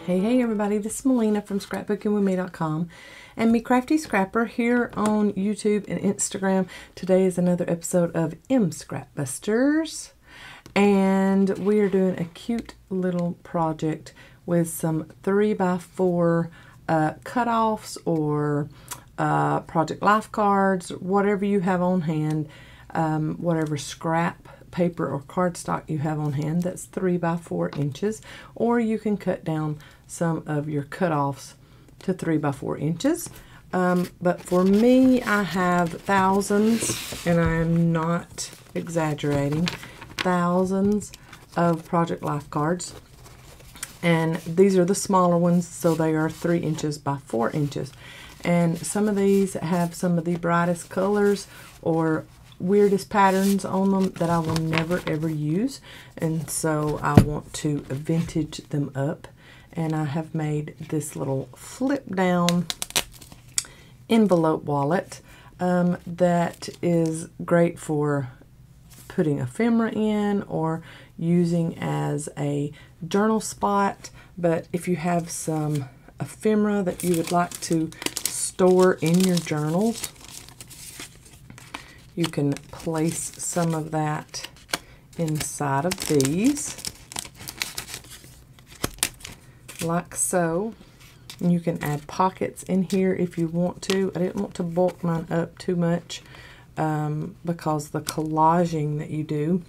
Hey everybody, this is Melina from ScrapbookingWithMe.com and Me Crafty Scrapper here on YouTube and Instagram. Today is another episode of Scrapbusters, and we are doing a cute little project with some 3x4 cutoffs or project life cards, whatever you have on hand, whatever scrap paper or cardstock you have on hand that's 3x4 inches, or you can cut down some of your cutoffs to 3x4 inches. But for me, I have thousands, and I am not exaggerating, thousands of project life cards. And these are the smaller ones, so they are 3 inches by 4 inches. And some of these have some of the brightest colors or weirdest patterns on them that I will never ever use, and so I want to vintage them up. And I have made this little flip down envelope wallet that is great for putting ephemera in or using as a journal spot. But if you have some ephemera that you would like to store in your journals, you can place some of that inside of these, like so. And you can add pockets in here if you want to. I didn't want to bulk mine up too much because the collaging that you do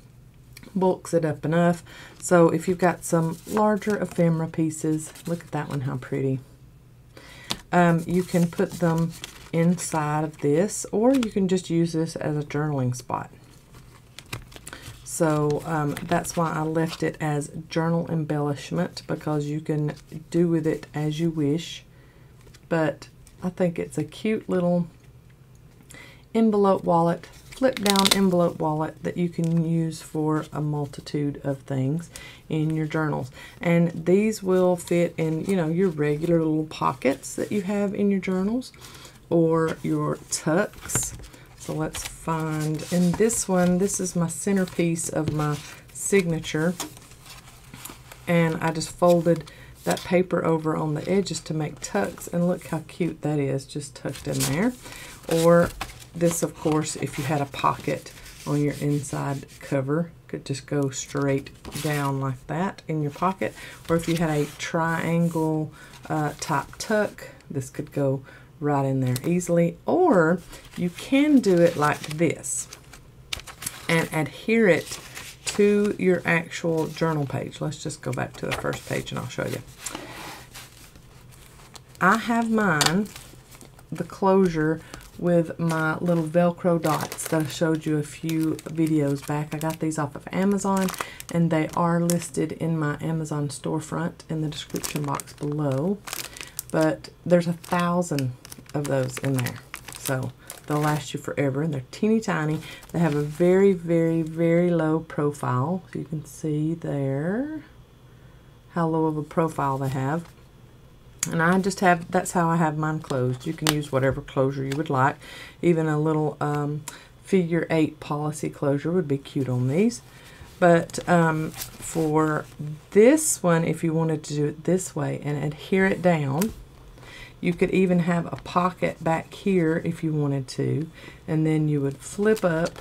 bulks it up enough. So if you've got some larger ephemera pieces, look at that one, how pretty. You can put them inside of this, or you can just use this as a journaling spot. So that's why I left it as journal embellishment, because you can do with it as you wish. But I think it's a cute little envelope wallet, flip down envelope wallet that you can use for a multitude of things in your journals. And these will fit in, you know, your regular little pockets that you have in your journals, or your tucks. So let's find, in this one, this is my centerpiece of my signature, and I just folded that paper over on the edges to make tucks, and look how cute that is, just tucked in there. Or this, of course, if you had a pocket on your inside cover, could just go straight down like that in your pocket. Or if you had a triangle type tuck, this could go right in there easily. Or you can do it like this and adhere it to your actual journal page. Let's just go back to the first page and I'll show you. I have mine, the closure, with my little Velcro dots that I showed you a few videos back. I got these off of Amazon, and they are listed in my Amazon storefront in the description box below. But there's 1,000 of those in there, so they'll last you forever, and they're teeny tiny. They have a very, very, very low profile, so you can see there how low of a profile they have. And I just have, that's how I have mine closed. You can use whatever closure you would like. Even a little figure 8 policy closure would be cute on these. But for this one, if you wanted to do it this way and adhere it down, you could even have a pocket back here if you wanted to, and then you would flip up,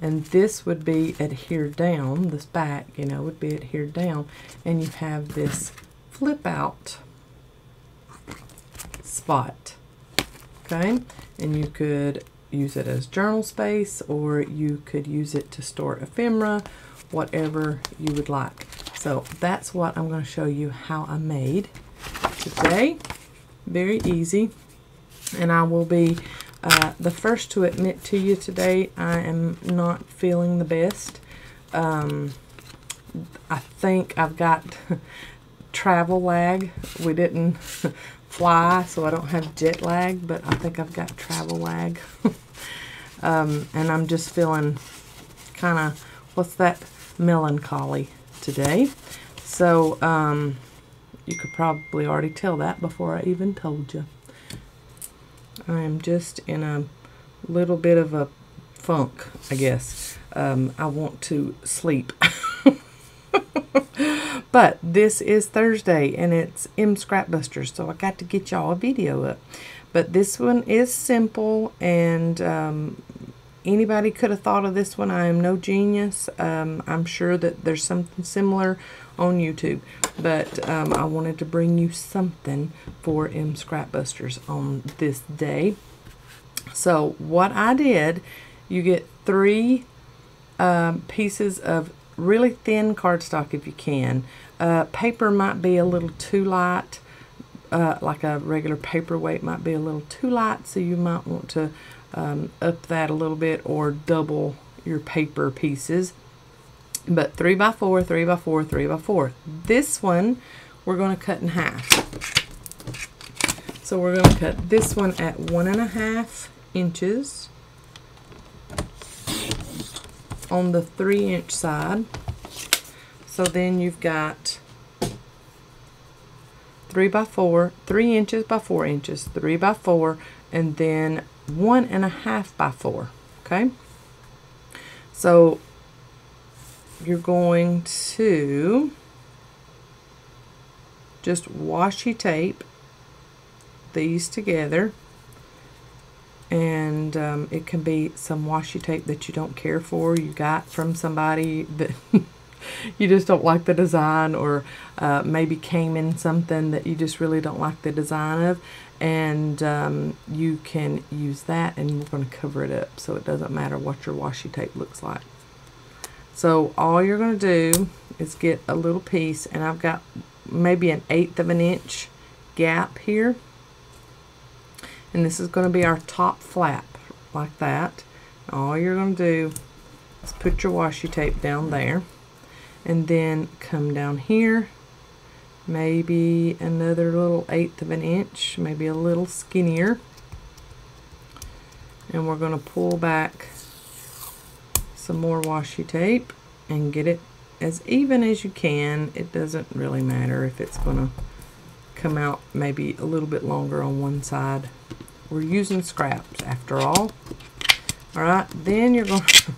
and this would be adhered down. This back, you know, would be adhered down, and you have this flip out spot. Okay, and you could use it as journal space, or you could use it to store ephemera, whatever you would like. So that's what I'm going to show you how I made today. Very easy, and I will be the first to admit to you today, I am not feeling the best. I think I've got travel lag. We didn't fly, so I don't have jet lag, but I think I've got travel lag. And I'm just feeling kind of, what's that, melancholy today. So you could probably already tell that before I even told you. I am just in a little bit of a funk, I guess. I want to sleep. But this is Thursday and it's Scrapbusters, so I got to get y'all a video up. But this one is simple, and anybody could have thought of this one. I am no genius. I'm sure that there's something similar on YouTube, but I wanted to bring you something for Scrapbusters on this day. So what I did, you get 3 pieces of really thin cardstock if you can. Paper might be a little too light, like a regular paperweight might be a little too light, so you might want to up that a little bit or double your paper pieces. But 3x4, 3x4, 3x4. This one we're going to cut in half. So we're going to cut this one at 1.5 inches on the 3-inch side. So then you've got 3x4, 3 inches by 4 inches, 3x4, and then 1.5 by 4. Okay, so you're going to just washi tape these together, and it can be some washi tape that you don't care for, you got from somebody that you just don't like the design, or maybe came in something that you just really don't like the design of, and you can use that, and you're going to cover it up so it doesn't matter what your washi tape looks like. So all you're going to do is get a little piece, and I've got maybe 1/8 of an inch gap here, and this is going to be our top flap like that. All you're going to do is put your washi tape down there, and then come down here, maybe another little 1/8 of an inch, maybe a little skinnier, and we're going to pull back some more washi tape and get it as even as you can. It doesn't really matter if it's going to come out maybe a little bit longer on one side. We're using scraps after all. Alright, then you're going to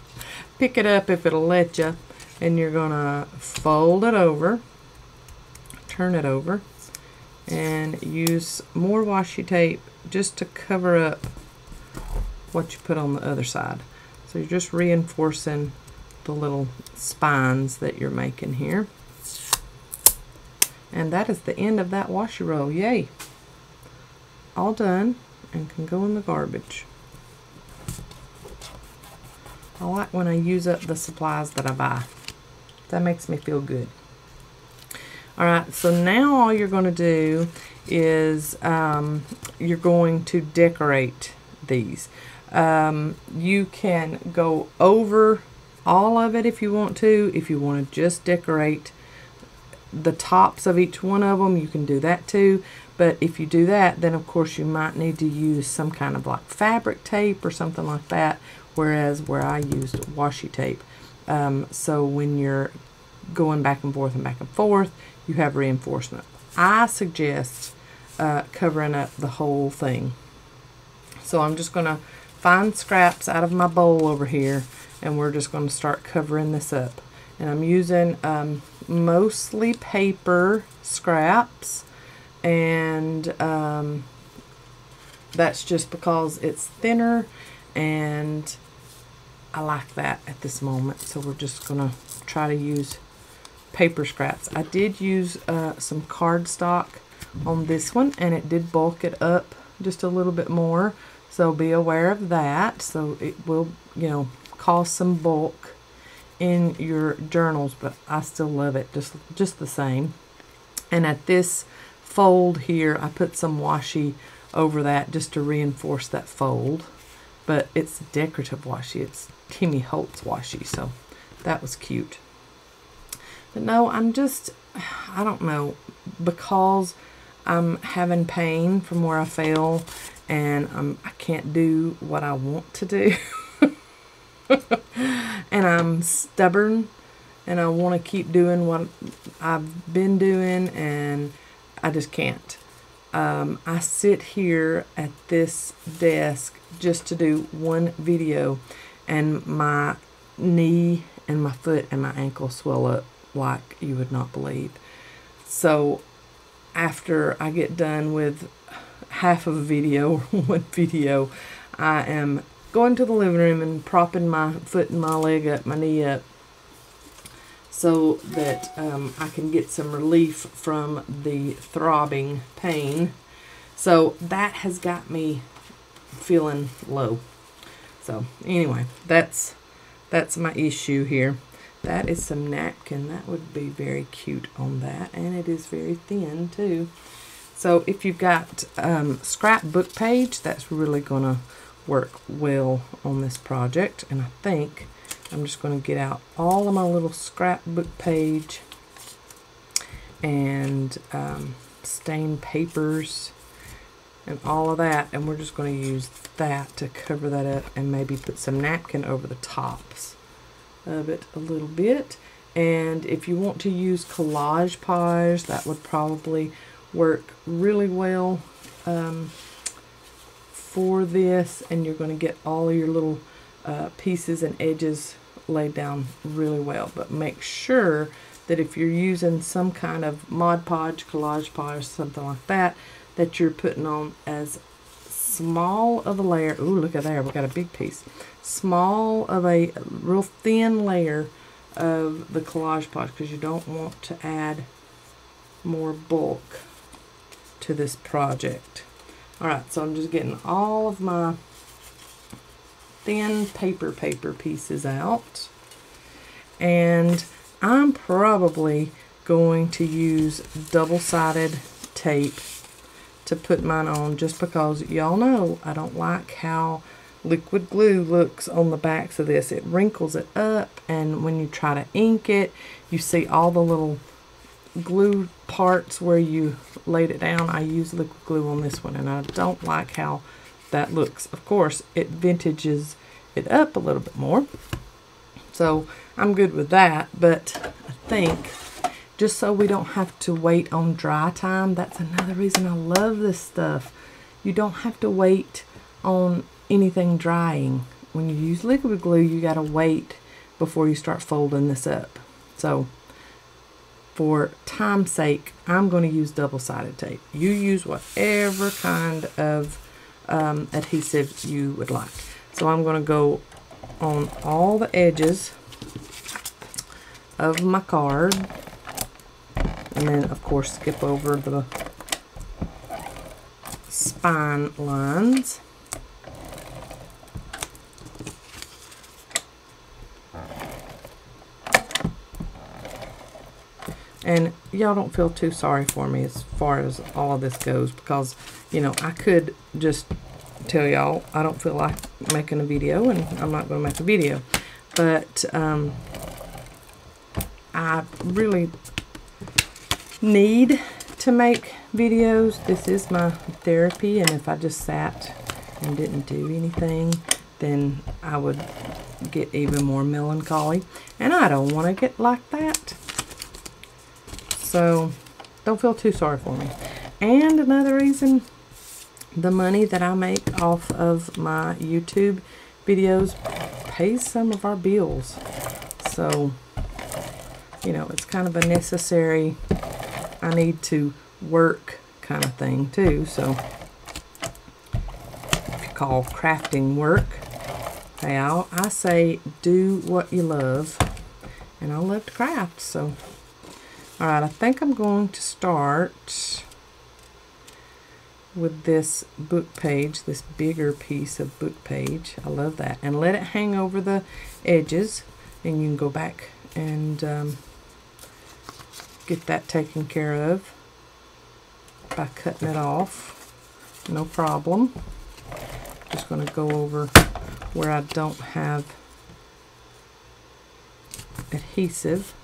pick it up if it'll let you, and you're going to fold it over, turn it over, and use more washi tape just to cover up what you put on the other side. So you're just reinforcing the little spines that you're making here. And that is the end of that washi roll. Yay! All done, and can go in the garbage. I like when I use up the supplies that I buy. That makes me feel good. Alright, so now all you're going to do is you're going to decorate these. You can go over all of it if you want to. If you want to just decorate the tops of each one of them, you can do that too. But if you do that, then of course you might need to use some kind of like fabric tape or something like that, whereas where I used washi tape. So when you're going back and forth, you have reinforcement. I suggest covering up the whole thing. So I'm just going to find scraps out of my bowl over here, and we're just going to start covering this up. And I'm using mostly paper scraps, and that's just because it's thinner and I like that at this moment. So we're just going to try to use paper scraps. I did use some cardstock on this one, and it did bulk it up just a little bit more, so be aware of that. So it will, you know, cause some bulk in your journals, but I still love it just the same. And at this fold here, I put some washi over that just to reinforce that fold, but it's decorative washi. It's Timmy Holtz washi, so that was cute. But no, I don't know, because I'm having pain from where I fell, and I can't do what I want to do. And I'm stubborn, and I want to keep doing what I've been doing, and I just can't. I sit here at this desk just to do one video, and my knee and my foot and my ankle swell up like you would not believe. So after I get done with half of a video, one video, I am going to the living room and propping my foot and my leg up, my knee up, so that I can get some relief from the throbbing pain. So that has got me feeling low. So anyway, that's my issue here. That is some napkin. That would be very cute on that, and it is very thin too. So if you've got scrapbook page, that's really gonna work well on this project. And I think I'm just going to get out all of my little scrapbook page and stained papers and all of that, and we're just going to use that to cover that up and maybe put some napkin over the tops of it a little bit. And if you want to use collage pages, that would probably work really well for this, and you're going to get all of your little pieces and edges laid down really well. But make sure that if you're using some kind of Mod Podge, Collage Podge, something like that, that you're putting on as small of a layer. Ooh, look at there, we got a big piece. Small of a real thin layer of the Collage Podge, because you don't want to add more bulk to this project. Alright, so I'm just getting all of my thin paper pieces out, and I'm probably going to use double-sided tape to put mine on, just because y'all know I don't like how liquid glue looks on the backs of this. It wrinkles it up, and when you try to ink it, you see all the little glue parts where you laid it down. I use liquid glue on this one, and I don't like how that looks. Of course, it vintages it up a little bit more, so I'm good with that. But I think just so we don't have to wait on dry time, that's another reason I love this stuff. You don't have to wait on anything drying. When you use liquid glue, you got to wait before you start folding this up. So for time's sake, I'm going to use double-sided tape. You use whatever kind of adhesive you would like. So I'm going to go on all the edges of my card, and then of course skip over the spine lines. And y'all don't feel too sorry for me as far as all of this goes, because, you know, I could just tell y'all I don't feel like making a video, and I'm not going to make a video. But I really need to make videos. This is my therapy, and if I just sat and didn't do anything, then I would get even more melancholy, and I don't want to get like that. So don't feel too sorry for me. And another reason, the money that I make off of my YouTube videos pays some of our bills. So, you know, it's kind of a necessary, I need to work kind of thing too. So if you call crafting work, hey, I say do what you love, and I love to craft. So alright, I think I'm going to start with this book page, this bigger piece of book page. I love that. And let it hang over the edges, and you can go back and get that taken care of by cutting it off. No problem. Just going to go over where I don't have adhesive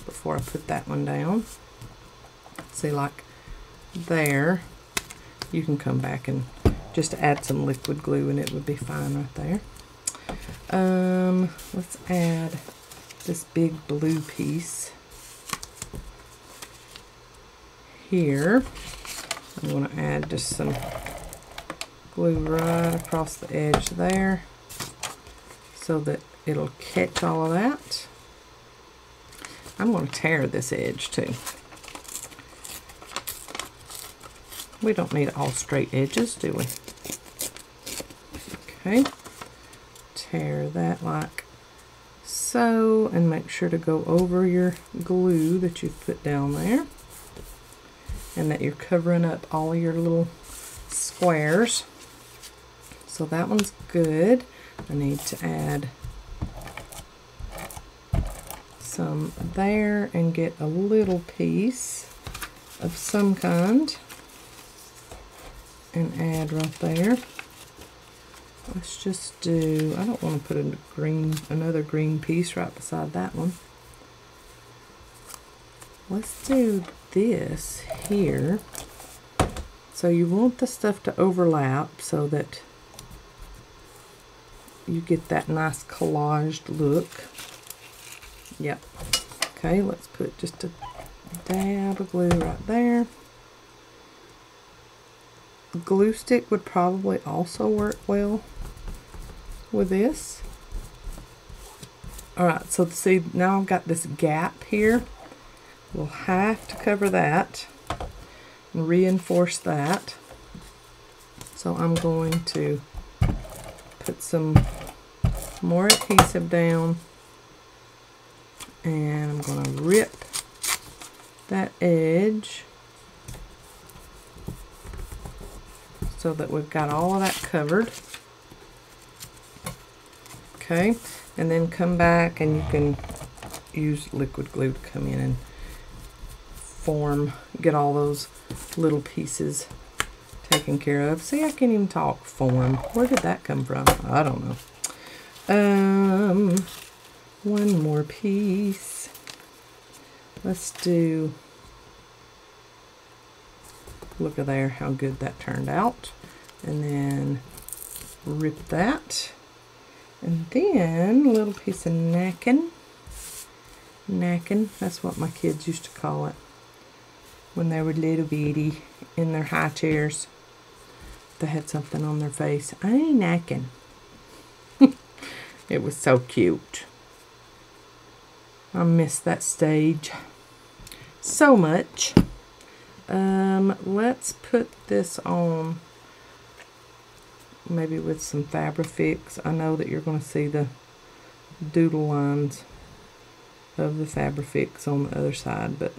before I put that one down. See, like there, you can come back and just add some liquid glue and it would be fine right there. Let's add this big blue piece here. I'm going to add just some glue right across the edge there so that it'll catch all of that. I'm going to tear this edge too. We don't need all straight edges, do we? Okay. Tear that like so, and make sure to go over your glue that you've put down there, and that you're covering up all of your little squares. So that one's good. I need to add some there and get a little piece of some kind and add right there. Let's just do, I don't want to put another green piece right beside that one. Let's do this here. So you want the stuff to overlap so that you get that nice collaged look. Yep. Okay, let's put just a dab of glue right there. Glue stick would probably also work well with this. Alright, so see, now I've got this gap here. We'll have to cover that and reinforce that. So I'm going to put some more adhesive down, and I'm going to rip that edge so that we've got all of that covered. Okay, and then come back, and you can use liquid glue to come in and get all those little pieces taken care of. See, I can't even talk. Form. Where did that come from? I don't know. One more piece. Let's do, look at there, how good that turned out. And then rip that. And then a little piece of knacking. Knacking, that's what my kids used to call it when they were little bitty in their high chairs. They had something on their face. I ain't knacking. It was so cute. I miss that stage so much. Let's put this on maybe with some Fabrifix. I know that you're going to see the doodle lines of the Fabrifix on the other side, but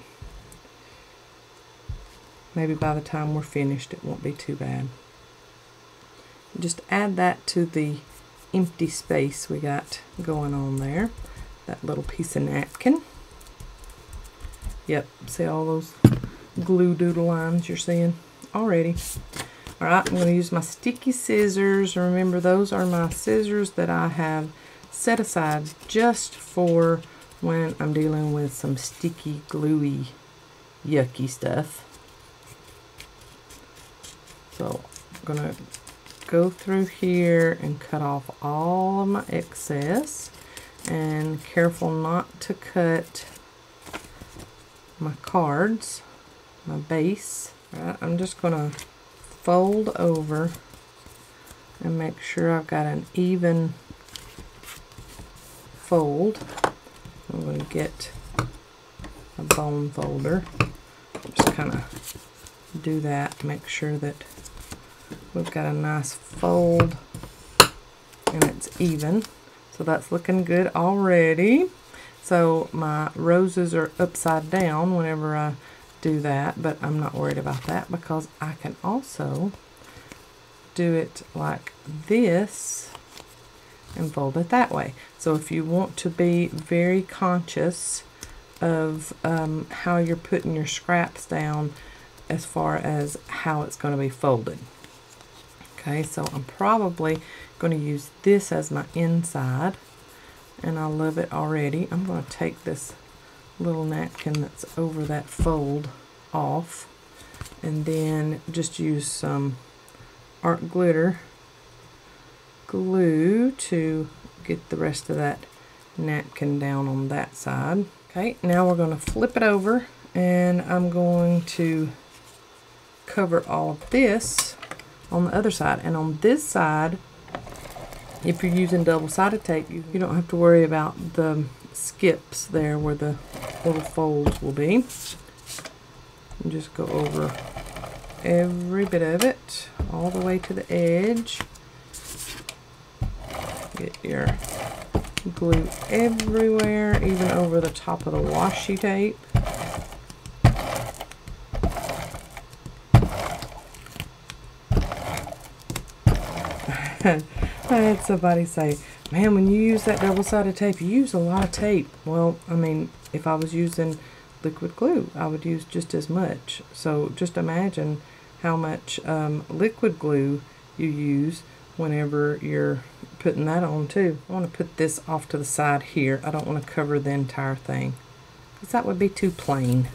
maybe by the time we're finished it won't be too bad. Just add that to the empty space we got going on there. That little piece of napkin. Yep, see all those glue doodle lines you're seeing already. Alright, I'm going to use my sticky scissors. Remember, those are my scissors that I have set aside just for when I'm dealing with some sticky, gluey, yucky stuff. So I'm going to go through here and cut off all of my excess, and careful not to cut my cards, my base. Right, I'm just going to fold over and make sure I've got an even fold. I'm going to get a bone folder. Just kind of do that, make sure that we've got a nice fold and it's even. So that's looking good already. So my roses are upside down whenever I do that, but I'm not worried about that because I can also do it like this and fold it that way. So if you want to be very conscious of how you're putting your scraps down as far as how it's going to be folded. Okay, so I'm probably going to use this as my inside, and I love it already. I'm going to take this little napkin that's over that fold off, and then just use some art glitter glue to get the rest of that napkin down on that side. Okay, now we're going to flip it over, and I'm going to cover all of this on the other side. And on this side, if you're using double-sided tape, you don't have to worry about the skips there where the little folds will be. And just go over every bit of it all the way to the edge. Get your glue everywhere, even over the top of the washi tape. I had somebody say, man, when you use that double-sided tape, you use a lot of tape. Well, I mean, if I was using liquid glue, I would use just as much. So just imagine how much liquid glue you use whenever you're putting that on too. I want to put this off to the side here. I don't want to cover the entire thing because that would be too plain.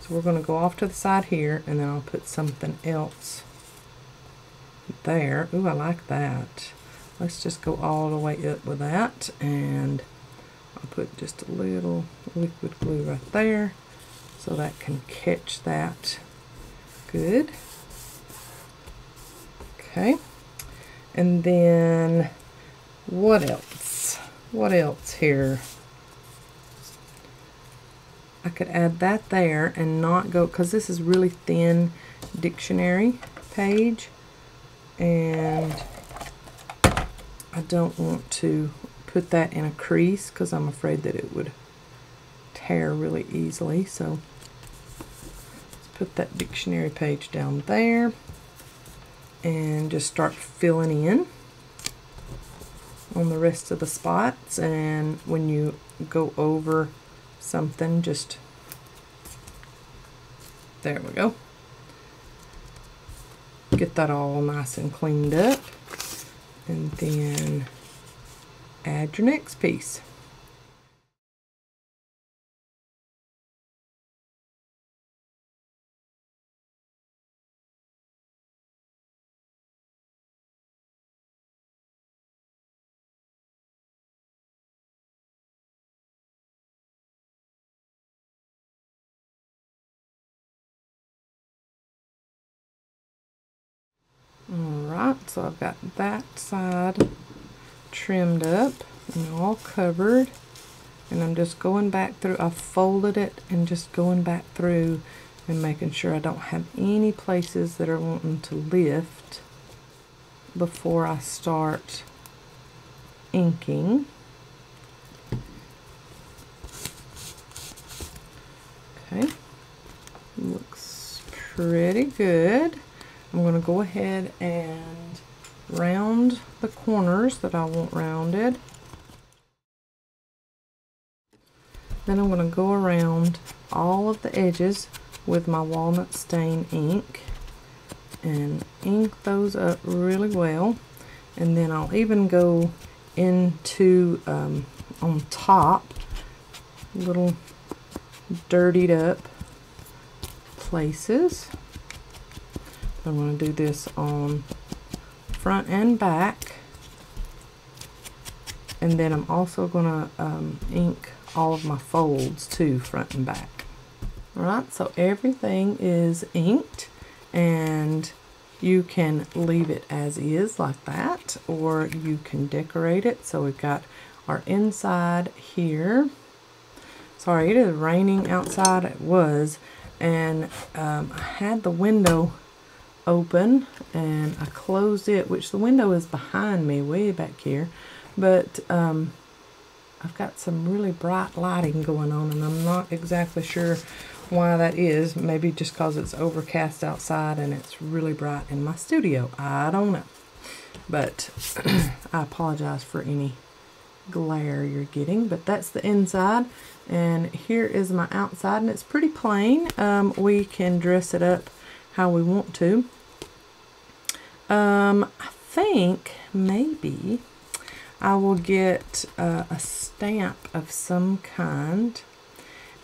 So we're going to go off to the side here, and then I'll put something else there. Ooh, I like that. Let's just go all the way up with that, and I'll put just a little liquid glue right there so that can catch that good. Okay, and then what else? What else here? I could add that there and not go, because this is really thin dictionary page, and I don't want to put that in a crease because I'm afraid that it would tear really easily. So let's put that dictionary page down there and just start filling in on the rest of the spots. And when you go over something, just there we go. Get that all nice and cleaned up, and then add your next piece. Alright, so I've got that side trimmed up and all covered, and I'm just going back through. I've folded it and just going back through and making sure I don't have any places that are wanting to lift before I start inking. Okay, looks pretty good. I'm going to go ahead and round the corners that I want rounded. Then I'm going to go around all of the edges with my walnut stain ink and ink those up really well. And then I'll even go into on top little dirtied up places. I'm going to do this on front and back, and then I'm also going to ink all of my folds too, front and back. Alright, so everything is inked, and you can leave it as is like that, or you can decorate it. So we've got our inside here. Sorry, it is raining outside. It was, and I had the window open and I closed it, which the window is behind me way back here, but I've got some really bright lighting going on, and I'm not exactly sure why that is. Maybe just because it's overcast outside and it's really bright in my studio. I don't know, but I apologize for any glare you're getting. But that's the inside, and here is my outside, and it's pretty plain. We can dress it up how we want to. I think maybe I will get a stamp of some kind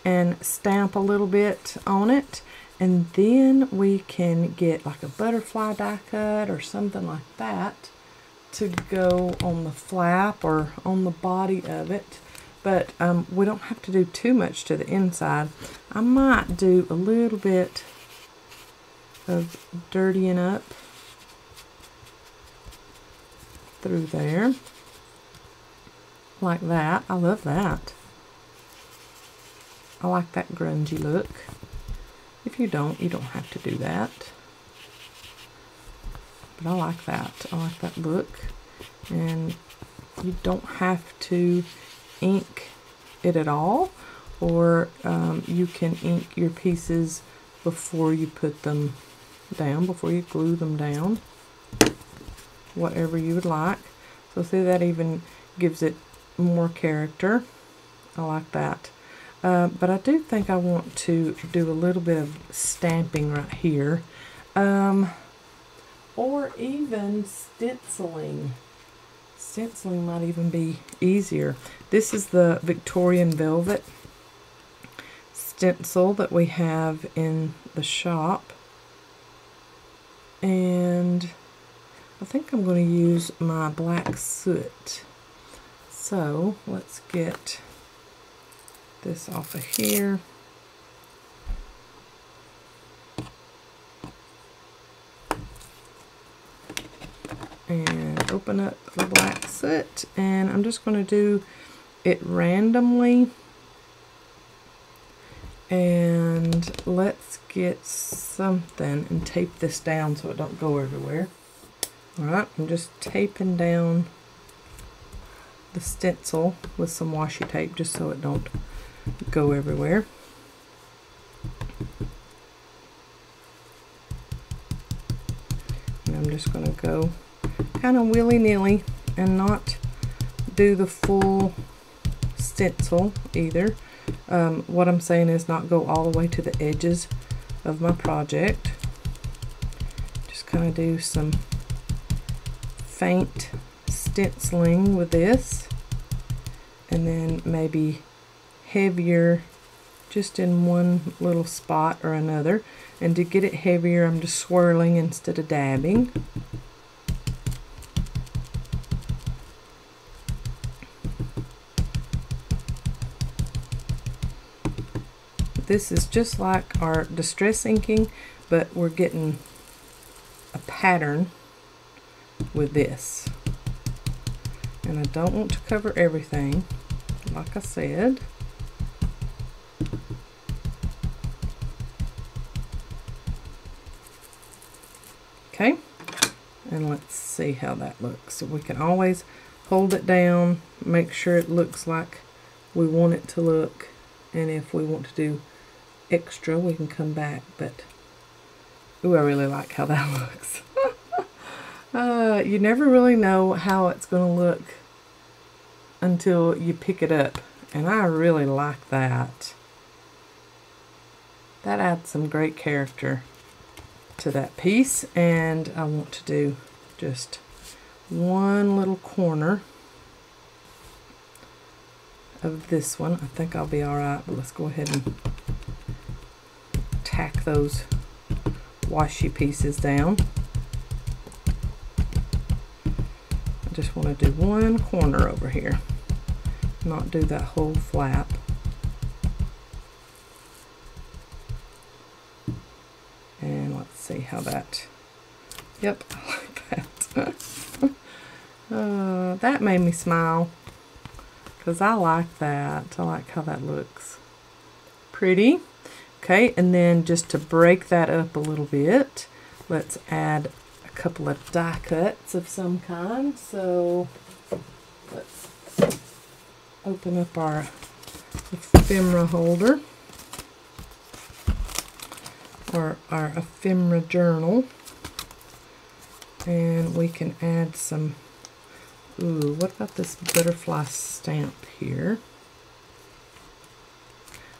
and stamp a little bit on it, and then we can get like a butterfly die cut or something like that to go on the flap or on the body of it. But we don't have to do too much to the inside. I might do a little bit of dirtying up through there like that. I love that. I like that grungy look. If you don't have to do that. But I like that. I like that look. And you don't have to ink it at all, or you can ink your pieces before you put them down, before you glue them down, whatever you would like. So see, that even gives it more character. I like that. But I do think I want to do a little bit of stamping right here, or even stenciling. Stenciling might even be easier. This is the Victorian Velvet stencil that we have in the shop, and I think I'm going to use my black soot. So let's get this off of here. And open up the black soot, and I'm just going to do it randomly. And let's get something and tape this down so it don't go everywhere. Alright, I'm just taping down the stencil with some washi tape just so it don't go everywhere. And I'm just going to go kind of willy-nilly and not do the full stencil either. What I'm saying is not go all the way to the edges of my project. Just kind of do some faint stenciling with this, and then maybe heavier just in one little spot or another. And to get it heavier, I'm just swirling instead of dabbing. This is just like our distress inking, but we're getting a pattern with this. And I don't want to cover everything, like I said. Okay, and let's see how that looks. So we can always hold it down, make sure it looks like we want it to look, and if we want to do extra, we can come back. But ooh, I really like how that looks. You never really know how it's going to look until you pick it up, and I really like that. That adds some great character to that piece. And I want to do just one little corner of this one. I think I'll be alright, but let's go ahead and tack those washi pieces down. I just want to do one corner over here, not do that whole flap. And let's see how that, yep, I like that. That made me smile, because I like that. I like how that looks. Pretty. Okay, and then just to break that up a little bit, let's add a couple of die cuts of some kind. So let's open up our ephemera holder, or our ephemera journal, and we can add some, ooh, what about this butterfly stamp here?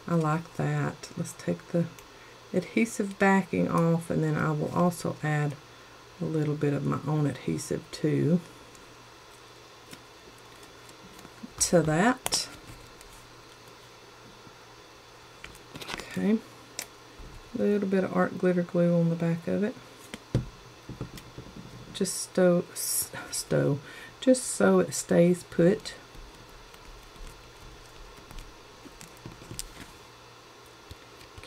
I like that. Let's take the adhesive backing off, and then I will also add a little bit of my own adhesive too to that. Okay, a little bit of art glitter glue on the back of it, just just so it stays put.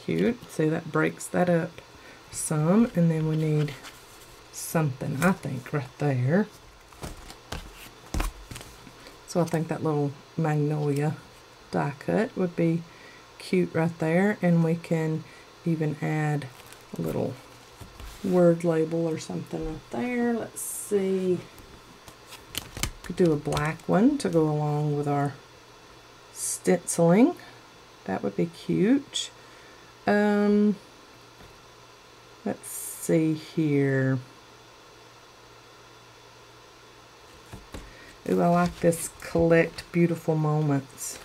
Cute. See, that breaks that up some, and then we need something, I think, right there. So I think that little magnolia die cut would be cute right there, and we can even add a little word label or something right there. Let's see. Could do a black one to go along with our stenciling. That would be cute. Let's see here. Ooh, I like this collect beautiful moments.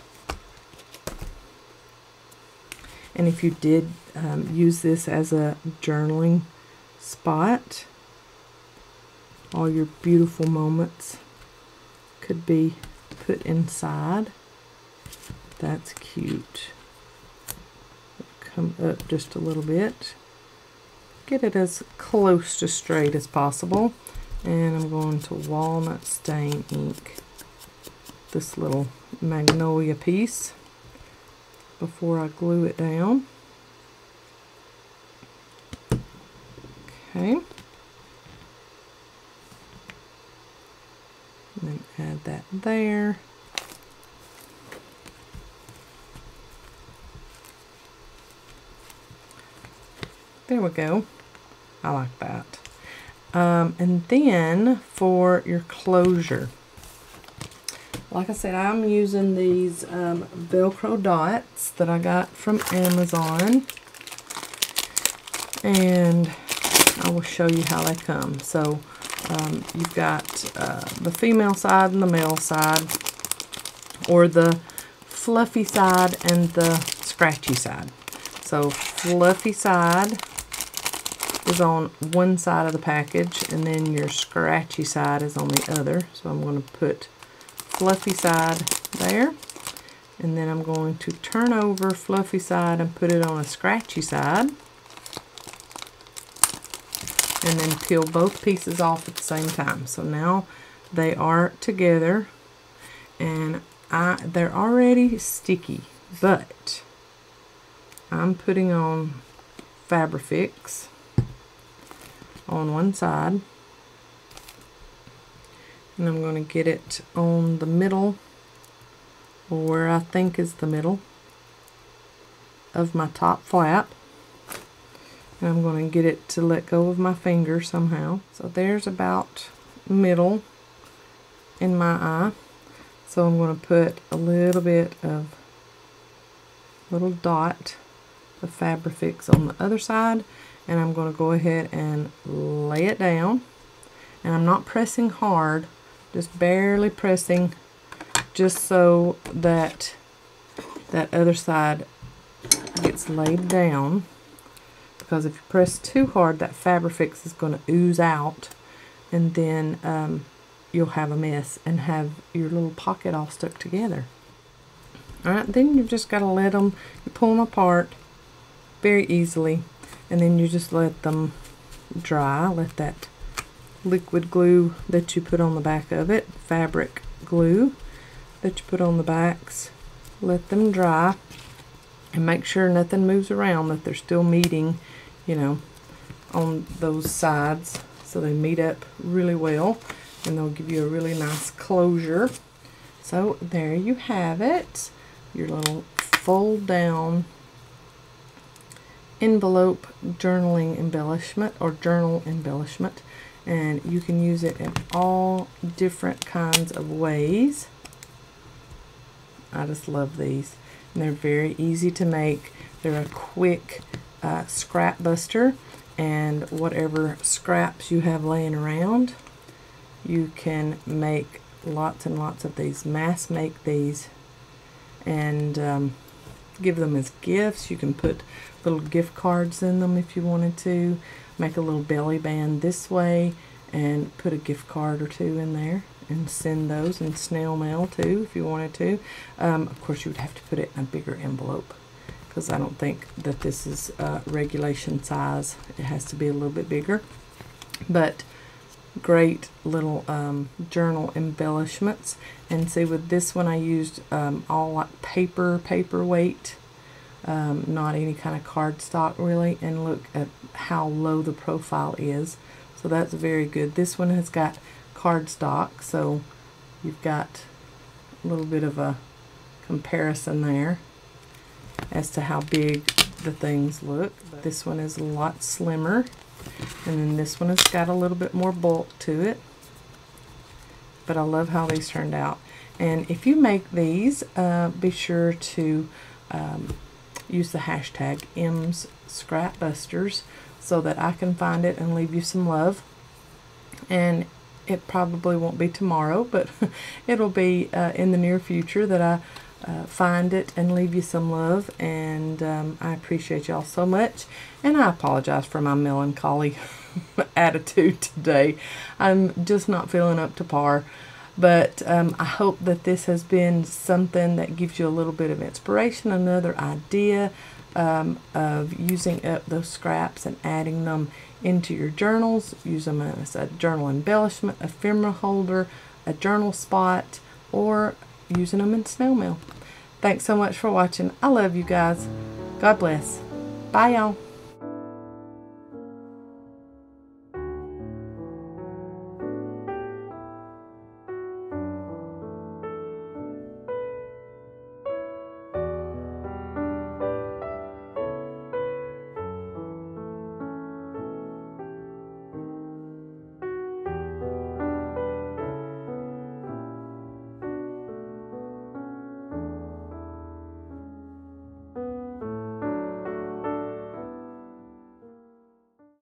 And if you did use this as a journaling spot, all your beautiful moments could be put inside. That's cute. Come up just a little bit. Get it as close to straight as possible. And I'm going to walnut stain ink this little magnolia piece before I glue it down. Okay. And then add that there. There we go. I like that. And then for your closure, like I said, I'm using these Velcro dots that I got from Amazon, and I will show you how they come. So you've got the female side and the male side, or the fluffy side and the scratchy side. So fluffy side is on one side of the package, and then your scratchy side is on the other. So I'm going to put fluffy side there, and then I'm going to turn over fluffy side and put it on a scratchy side, and then peel both pieces off at the same time. So now they are together, and they're already sticky, but I'm putting on Fabrifix on one side, and I'm going to get it on the middle, or where I think is the middle of my top flap, and I'm going to get it to let go of my finger somehow. So there's about middle in my eye. So I'm going to put a little bit of little dot of Fabrifix on the other side, and I'm going to go ahead and lay it down. And I'm not pressing hard, just barely pressing, just so that that other side gets laid down. Because if you press too hard, that Fabrifix is going to ooze out, and then you'll have a mess and have your little pocket all stuck together. Alright, then you've just got to let them, you pull them apart very easily, and then you just let them dry. Let that liquid glue that you put on the back of it, fabric glue that you put on the backs, let them dry, and make sure nothing moves around, that they're still meeting, you know, on those sides, so they meet up really well, and they'll give you a really nice closure. So there you have it, your little fold down envelope journaling embellishment, or journal embellishment, and you can use it in all different kinds of ways. I just love these, and they're very easy to make. They're a quick scrap buster, and whatever scraps you have laying around, you can make lots and lots of these, mass make these, and give them as gifts. You can put little gift cards in them if you wanted to. Make a little belly band this way and put a gift card or two in there, and send those in snail mail too if you wanted to. Of course, you would have to put it in a bigger envelope, because I don't think that this is regulation size. It has to be a little bit bigger. But great little journal embellishments. And see, with this one I used all like paperweight, not any kind of cardstock really, and look at how low the profile is. So that's very good. This one has got cardstock, so you've got a little bit of a comparison there. as to how big the things look. This one is a lot slimmer, and then this one has got a little bit more bulk to it. But I love how these turned out. And if you make these, be sure to use the hashtag #ScrapBusters so that I can find it and leave you some love. And it probably won't be tomorrow, but it'll be in the near future that I find it and leave you some love. And I appreciate y'all so much. And I apologize for my melancholy attitude today. I'm just not feeling up to par. But I hope that this has been something that gives you a little bit of inspiration, another idea of using up those scraps and adding them into your journals. Use them as a journal embellishment, ephemera holder, a journal spot, or using them in snail mail. Thanks so much for watching. I love you guys. God bless. Bye, y'all.